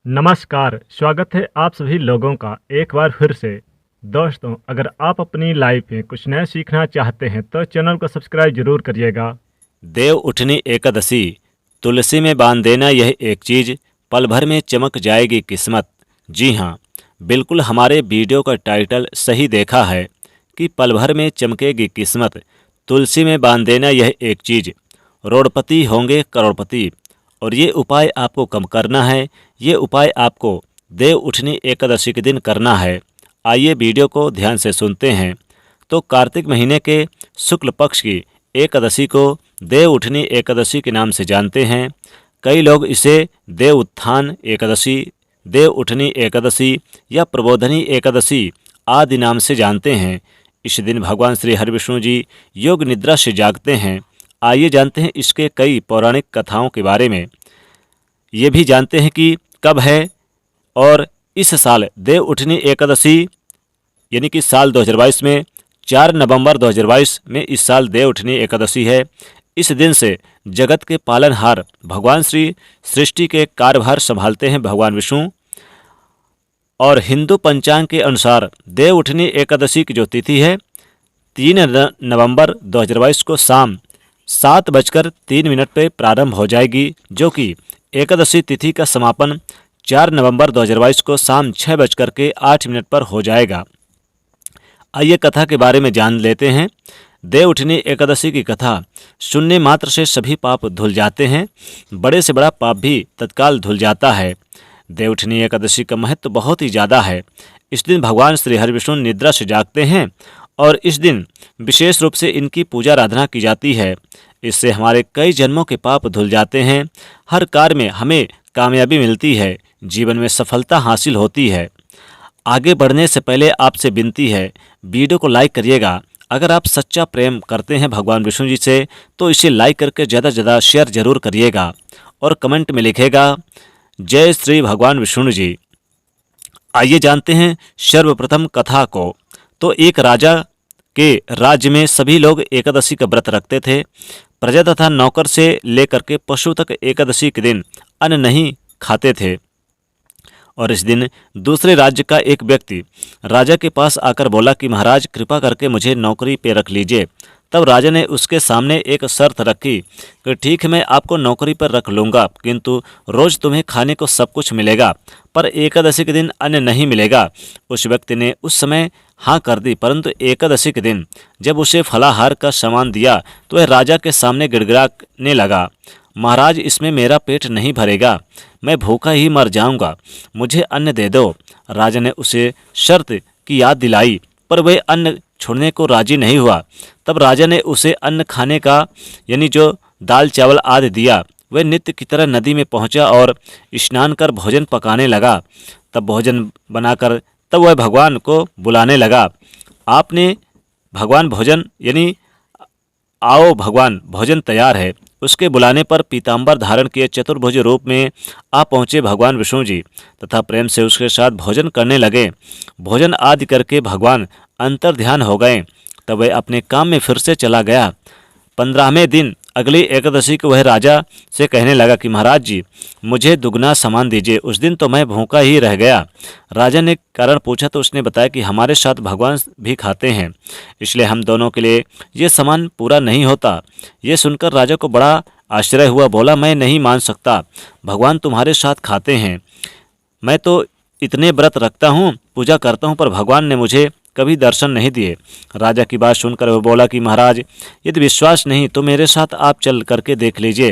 नमस्कार, स्वागत है आप सभी लोगों का एक बार फिर से। दोस्तों, अगर आप अपनी लाइफ में कुछ नया सीखना चाहते हैं तो चैनल को सब्सक्राइब जरूर करिएगा। देव उठनी एकादशी, तुलसी में बांध देना यह एक चीज़, पल भर में चमक जाएगी किस्मत। जी हाँ, बिल्कुल हमारे वीडियो का टाइटल सही देखा है कि पल भर में चमकेगी किस्मत। तुलसी में बांध देना यह एक चीज़, रोडपति होंगे करोड़पति। और ये उपाय आपको कब करना है, ये उपाय आपको देव उठनी एकादशी के दिन करना है। आइए वीडियो को ध्यान से सुनते हैं। तो कार्तिक महीने के शुक्ल पक्ष की एकादशी को देव उठनी एकादशी के नाम से जानते हैं। कई लोग इसे देव उत्थान एकादशी, देव उठनी एकादशी या प्रबोधनी एकादशी आदि नाम से जानते हैं। इस दिन भगवान श्री हरिविष्णु जी योग निद्रा से जागते हैं। आइए जानते हैं इसके कई पौराणिक कथाओं के बारे में। ये भी जानते हैं कि कब है। और इस साल देव उठनी एकादशी यानी कि साल 2022 में 4 नवंबर 2022 में इस साल देव उठनी एकादशी है। इस दिन से जगत के पालनहार भगवान श्री सृष्टि के कार्यभार संभालते हैं भगवान विष्णु। और हिंदू पंचांग के अनुसार देव उठनी एकादशी की जो तिथि है 3 नवंबर 2022 को शाम 7:03 पर प्रारंभ हो जाएगी, जो कि एकादशी तिथि का समापन 4 नवंबर 2022 को शाम 6:08 पर हो जाएगा। आइए कथा के बारे में जान लेते हैं। देव उठनी एकादशी की कथा सुनने मात्र से सभी पाप धुल जाते हैं, बड़े से बड़ा पाप भी तत्काल धुल जाता है। देव उठनी एकादशी का महत्व बहुत ही ज़्यादा है। इस दिन भगवान श्री हरिविष्णु निद्रा से जागते हैं और इस दिन विशेष रूप से इनकी पूजा आराधना की जाती है। इससे हमारे कई जन्मों के पाप धुल जाते हैं, हर कार्य में हमें कामयाबी मिलती है, जीवन में सफलता हासिल होती है। आगे बढ़ने से पहले आपसे विनती है, वीडियो को लाइक करिएगा। अगर आप सच्चा प्रेम करते हैं भगवान विष्णु जी से तो इसे लाइक करके ज़्यादा से ज़्यादा शेयर जरूर करिएगा और कमेंट में लिखेगा जय श्री भगवान विष्णु जी। आइए जानते हैं सर्वप्रथम कथा को। तो एक राजा के राज्य में सभी लोग एकादशी का व्रत रखते थे। प्रजा तथा नौकर से लेकर के पशु तक एकादशी के दिन अन्न नहीं खाते थे। और इस दिन दूसरे राज्य का एक व्यक्ति राजा के पास आकर बोला कि महाराज कृपा करके मुझे नौकरी पे रख लीजिए। तब राजा ने उसके सामने एक शर्त रखी कि ठीक है, मैं आपको नौकरी पर रख लूँगा, किंतु रोज़ तुम्हें खाने को सब कुछ मिलेगा, पर एकादशी के दिन अन्न नहीं मिलेगा। उस व्यक्ति ने उस समय हाँ कर दी, परंतु एकादशी के दिन जब उसे फलाहार का सामान दिया तो वह राजा के सामने गिड़गिड़ाने लगा, महाराज इसमें मेरा पेट नहीं भरेगा, मैं भूखा ही मर जाऊंगा, मुझे अन्न दे दो। राजा ने उसे शर्त की याद दिलाई, पर वह अन्न छोड़ने को राजी नहीं हुआ। तब राजा ने उसे अन्न खाने का यानी जो दाल चावल आदि दिया। वह नित्य की तरह नदी में पहुंचा और स्नान कर भोजन पकाने लगा। तब भोजन बनाकर तब वह भगवान को बुलाने लगा। आपने भगवान भोजन यानी आओ भगवान भोजन तैयार है। उसके बुलाने पर पीताम्बर धारण किए चतुर्भुज रूप में आ पहुँचे भगवान विष्णु जी तथा प्रेम से उसके साथ भोजन करने लगे। भोजन आदि करके भगवान अंतर ध्यान हो गए। तब वह अपने काम में फिर से चला गया। 15वें दिन अगली एकादशी को वह राजा से कहने लगा कि महाराज जी मुझे दुगना सामान दीजिए। उस दिन तो मैं भूखा ही रह गया। राजा ने कारण पूछा तो उसने बताया कि हमारे साथ भगवान भी खाते हैं, इसलिए हम दोनों के लिए ये सामान पूरा नहीं होता। ये सुनकर राजा को बड़ा आश्चर्य हुआ। बोला, मैं नहीं मान सकता, भगवान तुम्हारे साथ खाते हैं। मैं तो इतने व्रत रखता हूँ, पूजा करता हूँ, पर भगवान ने मुझे कभी दर्शन नहीं दिए। राजा की बात सुनकर वह बोला कि महाराज यदि विश्वास नहीं तो मेरे साथ आप चल करके देख लीजिए।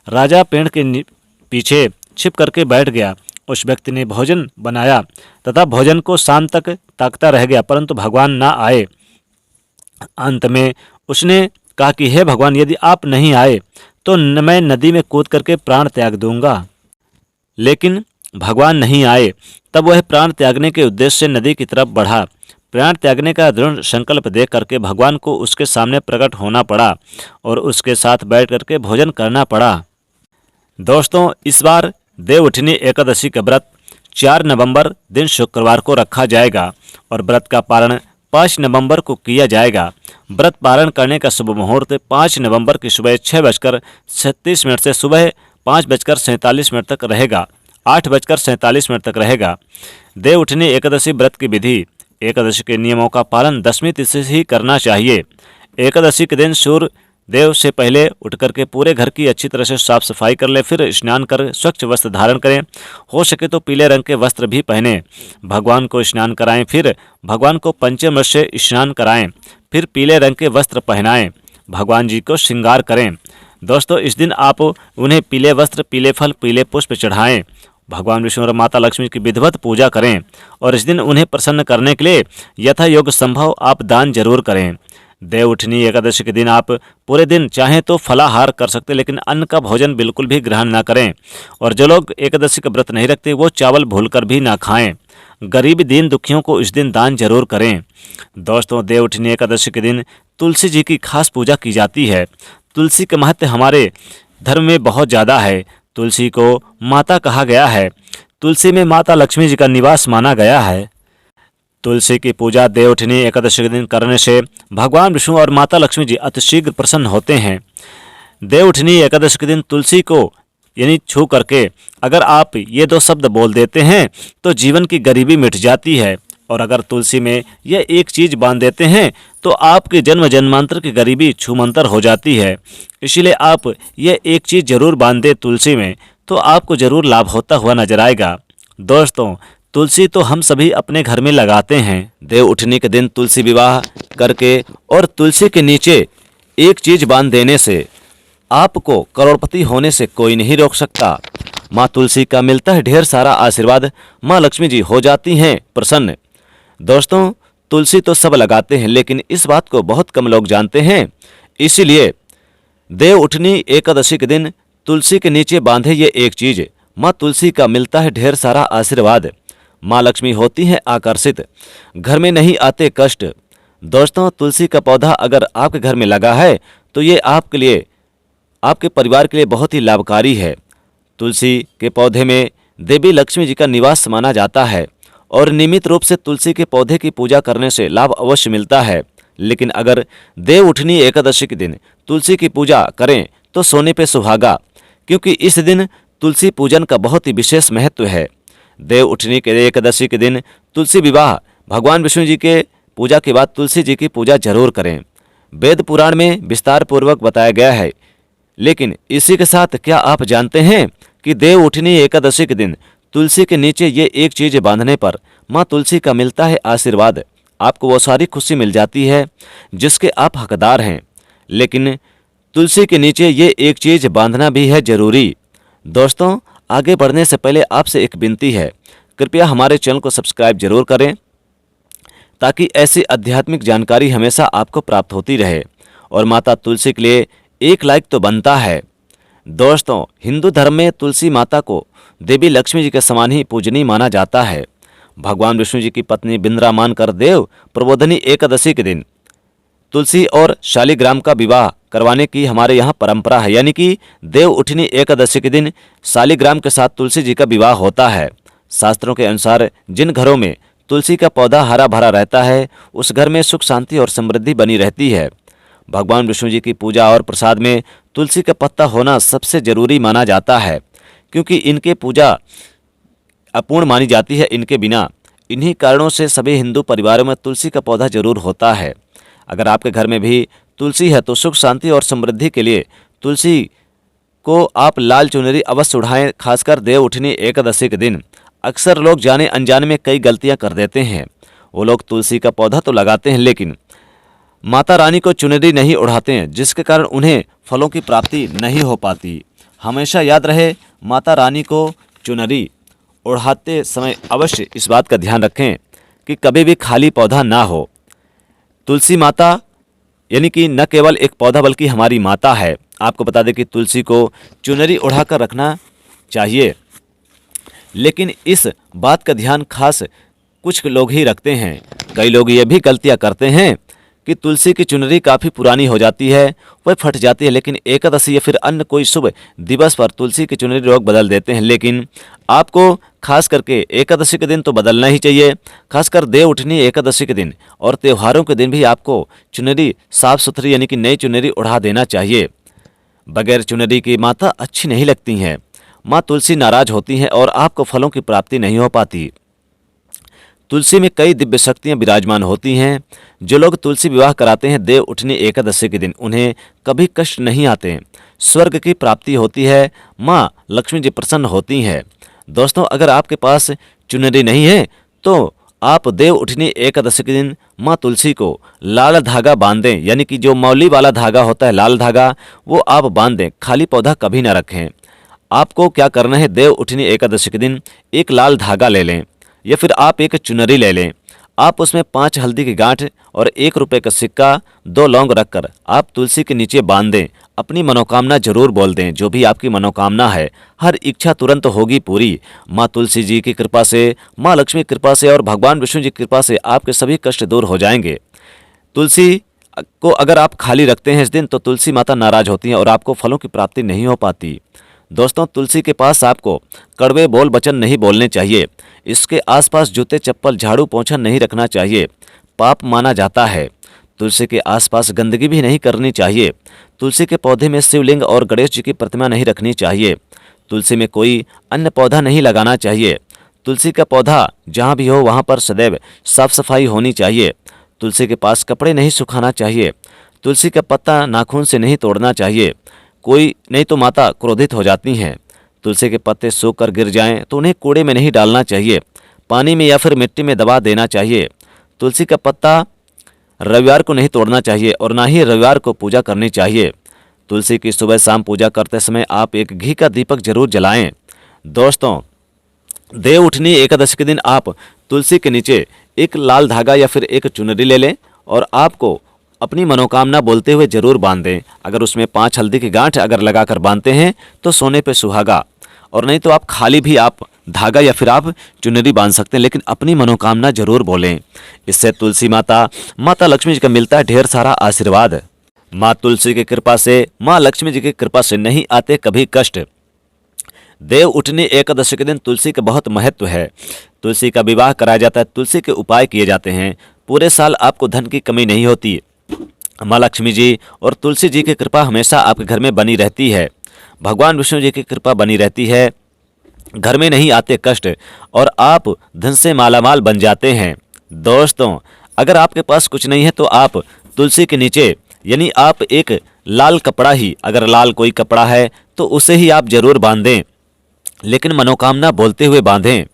राजा पेड़ के पीछे छिप करके बैठ गया। उस व्यक्ति ने भोजन बनाया तथा भोजन को शाम तक ताकता रह गया, परंतु भगवान ना आए। अंत में उसने कहा कि हे भगवान, यदि आप नहीं आए तो मैं नदी में कूद करके प्राण त्याग दूंगा। लेकिन भगवान नहीं आए। तब वह प्राण त्यागने के उद्देश्य से नदी की तरफ बढ़ा। प्राण त्यागने का दृढ़ संकल्प देख करके भगवान को उसके सामने प्रकट होना पड़ा और उसके साथ बैठ करके भोजन करना पड़ा। दोस्तों, इस बार देव उठनी एकादशी का व्रत 4 नवंबर दिन शुक्रवार को रखा जाएगा और व्रत का पारण 5 नवंबर को किया जाएगा। व्रत पारण करने का शुभ मुहूर्त 5 नवंबर की सुबह 6:36 से सुबह 5:47 तक रहेगा। 8:47 तक रहेगा। देवउठनी एकादशी व्रत की विधि। एकादशी के नियमों का पालन 10वीं तिथि से ही करना चाहिए। एकादशी के दिन सूर्य देव से पहले उठ करके पूरे घर की अच्छी तरह से साफ सफाई कर ले, फिर स्नान कर स्वच्छ वस्त्र धारण करें। हो सके तो पीले रंग के वस्त्र भी पहने। भगवान को स्नान कराएं, फिर भगवान को पंचामृत से स्नान कराएं, फिर पीले रंग के वस्त्र पहनाएं। भगवान जी को श्रृंगार करें। दोस्तों, इस दिन आप उन्हें पीले वस्त्र, पीले फल, पीले पुष्प चढ़ाएं। भगवान विष्णु और माता लक्ष्मी की विधिवत पूजा करें और इस दिन उन्हें प्रसन्न करने के लिए यथा योग्य संभव आप दान जरूर करें। देवउठनी एकादशी के दिन आप पूरे दिन चाहें तो फलाहार कर सकते, लेकिन अन्न का भोजन बिल्कुल भी ग्रहण ना करें। और जो लोग एकादशी का व्रत नहीं रखते वो चावल भूलकर भी ना खाएं। गरीब दीन दुखियों को इस दिन दान जरूर करें। दोस्तों, देवउठनी एकादशी के दिन तुलसी जी की खास पूजा की जाती है। तुलसी का महत्व हमारे धर्म में बहुत ज़्यादा है। तुलसी को माता कहा गया है। तुलसी में माता लक्ष्मी जी का निवास माना गया है। तुलसी की पूजा देवउठनी एकादशी के दिन करने से भगवान विष्णु और माता लक्ष्मी जी अतिशीघ्र प्रसन्न होते हैं। देवउठनी एकादशी के दिन तुलसी को यानी छू करके अगर आप ये 2 शब्द बोल देते हैं तो जीवन की गरीबी मिट जाती है। और अगर तुलसी में यह एक चीज़ बांध देते हैं तो आपकी जन्म जन्मांतर की गरीबी छूमंतर हो जाती है। इसीलिए आप यह एक चीज़ जरूर बांध दें तुलसी में, तो आपको जरूर लाभ होता हुआ नजर आएगा। दोस्तों, तुलसी तो हम सभी अपने घर में लगाते हैं। देवउठनी के दिन तुलसी विवाह करके और तुलसी के नीचे एक चीज बांध देने से आपको करोड़पति होने से कोई नहीं रोक सकता। माँ तुलसी का मिलता है ढेर सारा आशीर्वाद। माँ लक्ष्मी जी हो जाती हैं प्रसन्न। दोस्तों, तुलसी तो सब लगाते हैं, लेकिन इस बात को बहुत कम लोग जानते हैं। इसीलिए देवउठनी एकादशी के दिन तुलसी के नीचे बांधे ये एक चीज। माँ तुलसी का मिलता है ढेर सारा आशीर्वाद। माँ लक्ष्मी होती हैं आकर्षित, घर में नहीं आते कष्ट। दोस्तों, तुलसी का पौधा अगर आपके घर में लगा है तो ये आपके लिए, आपके परिवार के लिए बहुत ही लाभकारी है। तुलसी के पौधे में देवी लक्ष्मी जी का निवास माना जाता है और नियमित रूप से तुलसी के पौधे की पूजा करने से लाभ अवश्य मिलता है। लेकिन अगर देवउठनी एकादशी के दिन तुलसी की पूजा करें तो सोने पे सुहागा, क्योंकि इस दिन तुलसी पूजन का बहुत ही विशेष महत्व है। देवउठनी के एकादशी के दिन तुलसी विवाह, भगवान विष्णु जी के पूजा के बाद तुलसी जी की पूजा जरूर करें। वेद पुराण में विस्तार पूर्वक बताया गया है। लेकिन इसी के साथ क्या आप जानते हैं कि देवउठनी एकादशी के दिन तुलसी के नीचे ये एक चीज बांधने पर माँ तुलसी का मिलता है आशीर्वाद। आपको वो सारी खुशी मिल जाती है जिसके आप हकदार हैं। लेकिन तुलसी के नीचे ये एक चीज बांधना भी है जरूरी। दोस्तों, आगे बढ़ने से पहले आपसे एक विनती है, कृपया हमारे चैनल को सब्सक्राइब जरूर करें ताकि ऐसी आध्यात्मिक जानकारी हमेशा आपको प्राप्त होती रहे। और माता तुलसी के लिए एक लाइक तो बनता है। दोस्तों, हिंदू धर्म में तुलसी माता को देवी लक्ष्मी जी के समान ही पूजनीय माना जाता है। भगवान विष्णु जी की पत्नी बिंद्रा मानकर देव प्रबोधनी एकादशी के दिन तुलसी और शालिग्राम का विवाह करवाने की हमारे यहाँ परंपरा है। यानी कि देवउठनी एकादशी के दिन शालिग्राम के साथ तुलसी जी का विवाह होता है। शास्त्रों के अनुसार जिन घरों में तुलसी का पौधा हरा भरा रहता है उस घर में सुख शांति और समृद्धि बनी रहती है। भगवान विष्णु जी की पूजा और प्रसाद में तुलसी का पत्ता होना सबसे जरूरी माना जाता है, क्योंकि इनके पूजा अपूर्ण मानी जाती है इनके बिना। इन्हीं कारणों से सभी हिंदू परिवारों में तुलसी का पौधा जरूर होता है। अगर आपके घर में भी तुलसी है तो सुख शांति और समृद्धि के लिए तुलसी को आप लाल चुनरी अवश्य उड़ाएं, खासकर देवउठनी एकादशी के दिन। अक्सर लोग जाने अनजाने में कई गलतियां कर देते हैं। वो लोग तुलसी का पौधा तो लगाते हैं लेकिन माता रानी को चुनरी नहीं उड़ाते हैं, जिसके कारण उन्हें फलों की प्राप्ति नहीं हो पाती। हमेशा याद रहे, माता रानी को चुनरी उड़ाते समय अवश्य इस बात का ध्यान रखें कि कभी भी खाली पौधा ना हो। तुलसी माता यानी कि न केवल एक पौधा बल्कि हमारी माता है। आपको बता दें कि तुलसी को चुनरी उड़ाकर रखना चाहिए, लेकिन इस बात का ध्यान खास कुछ लोग ही रखते हैं। कई लोग ये भी गलतियां करते हैं कि तुलसी की चुनरी काफ़ी पुरानी हो जाती है, वह फट जाती है, लेकिन एकादशी या फिर अन्य कोई शुभ दिवस पर तुलसी की चुनरी लोग बदल देते हैं। लेकिन आपको खास करके एकादशी के दिन तो बदलना ही चाहिए। खासकर देवउठनी एकादशी के दिन और त्योहारों के दिन भी आपको चुनरी साफ सुथरी यानी कि नई चुनरी उड़ा देना चाहिए। बगैर चुनरी की माता अच्छी नहीं लगती हैं। माँ तुलसी नाराज होती हैं और आपको फलों की प्राप्ति नहीं हो पाती। तुलसी में कई दिव्य शक्तियां विराजमान होती हैं। जो लोग तुलसी विवाह कराते हैं देव उठनी एकादशी के दिन, उन्हें कभी कष्ट नहीं आते, स्वर्ग की प्राप्ति होती है, माँ लक्ष्मी जी प्रसन्न होती हैं। दोस्तों, अगर आपके पास चुनरी नहीं है तो आप देव उठनी एकादशी के दिन माँ तुलसी को लाल धागा बांध दें, यानी कि जो मौली वाला धागा होता है लाल धागा, वो आप बांध दें, खाली पौधा कभी ना रखें। आपको क्या करना है, देव उठनी एकादशी के दिन एक लाल धागा ले लें या फिर आप एक चुनरी ले लें। आप उसमें 5 हल्दी की गांठ और 1 रुपये का सिक्का, 2 लौंग रखकर आप तुलसी के नीचे बांध दें। अपनी मनोकामना जरूर बोल दें। जो भी आपकी मनोकामना है, हर इच्छा तुरंत होगी पूरी। माँ तुलसी जी की कृपा से, माँ लक्ष्मी की कृपा से और भगवान विष्णु जी की कृपा से आपके सभी कष्ट दूर हो जाएंगे। तुलसी को अगर आप खाली रखते हैं इस दिन तो तुलसी माता नाराज होती हैं और आपको फलों की प्राप्ति नहीं हो पाती। दोस्तों, तुलसी के पास आपको कड़वे बोल वचन नहीं बोलने चाहिए। इसके आसपास जूते चप्पल झाड़ू पोंछा नहीं रखना चाहिए, पाप माना जाता है। तुलसी के आसपास गंदगी भी नहीं करनी चाहिए। तुलसी के पौधे में शिवलिंग और गणेश जी की प्रतिमा नहीं रखनी चाहिए। तुलसी में कोई अन्य पौधा नहीं लगाना चाहिए। तुलसी का पौधा जहाँ भी हो वहाँ पर सदैव साफ सफाई होनी चाहिए। तुलसी के पास कपड़े नहीं सुखाना चाहिए। तुलसी का पत्ता नाखून से नहीं तोड़ना चाहिए, कोई नहीं तो माता क्रोधित हो जाती हैं। तुलसी के पत्ते सूख कर गिर जाएं तो उन्हें कूड़े में नहीं डालना चाहिए, पानी में या फिर मिट्टी में दबा देना चाहिए। तुलसी का पत्ता रविवार को नहीं तोड़ना चाहिए और ना ही रविवार को पूजा करनी चाहिए। तुलसी की सुबह शाम पूजा करते समय आप एक घी का दीपक जरूर जलाएं। दोस्तों, देव उठनी एकादशी के दिन आप तुलसी के नीचे एक लाल धागा या फिर एक चुनरी ले लें और आपको अपनी मनोकामना बोलते हुए जरूर बांध दें। अगर उसमें 5 हल्दी की गांठ अगर लगाकर बांधते हैं तो सोने पे सुहागा, और नहीं तो आप खाली भी आप धागा या फिर आप चुनरी बांध सकते हैं, लेकिन अपनी मनोकामना जरूर बोलें। इससे तुलसी माता, माता लक्ष्मी जी का मिलता है ढेर सारा आशीर्वाद। माँ तुलसी की कृपा से, माँ लक्ष्मी जी की कृपा से नहीं आते कभी कष्ट। देव उठनी एकादशी के दिन तुलसी का बहुत महत्व है। तुलसी का विवाह कराया जाता है, तुलसी के उपाय किए जाते हैं। पूरे साल आपको धन की कमी नहीं होती। माँ लक्ष्मी जी और तुलसी जी की कृपा हमेशा आपके घर में बनी रहती है। भगवान विष्णु जी की कृपा बनी रहती है। घर में नहीं आते कष्ट और आप धन से मालामाल बन जाते हैं। दोस्तों, अगर आपके पास कुछ नहीं है तो आप तुलसी के नीचे, यानी आप एक लाल कपड़ा ही, अगर लाल कोई कपड़ा है तो उसे ही आप जरूर बांधें, लेकिन मनोकामना बोलते हुए बांधें।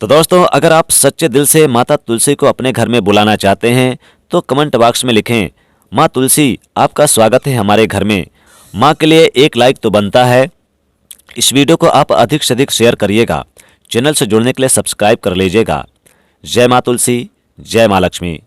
तो दोस्तों, अगर आप सच्चे दिल से माता तुलसी को अपने घर में बुलाना चाहते हैं तो कमेंट बॉक्स में लिखें, माँ तुलसी आपका स्वागत है हमारे घर में। माँ के लिए एक लाइक तो बनता है। इस वीडियो को आप अधिक से अधिक शेयर करिएगा। चैनल से जुड़ने के लिए सब्सक्राइब कर लीजिएगा। जय माँ तुलसी, जय माँ लक्ष्मी।